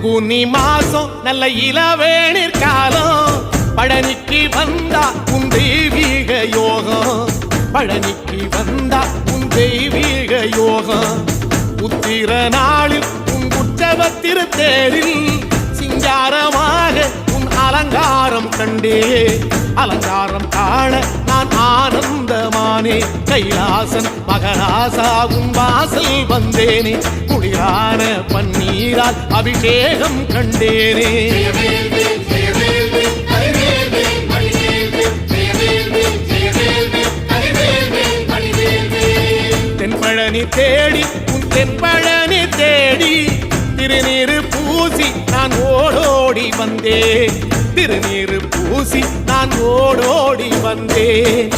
பங்குனி மாசம் நல்ல இளவேணிற் காலம் பழனிக்கு வந்தா உன் தெய்வீக யோகம் பழனிக்கு வந்தா உன் தெய்வீக யோகம் உத்திர நாளில் உன் உற்சவ திருத்தேரில் சிங்காரமாக உன் அலங்காரம் கண்டே அலங்காரம் காண நான் ஆனந்தமானே கைலாசன் மகராசா உன் வாசல் வந்தேனே குளிரான பன்னீரால் அபிஷேகம் கண்டேனே தென்பழனி தேடி உன் தென்பழனி தேடி திருநீரு பூசி நான் ஓடோடி வந்தேன் திருநீரு பூசி நான் ஓடோடி வந்தேன்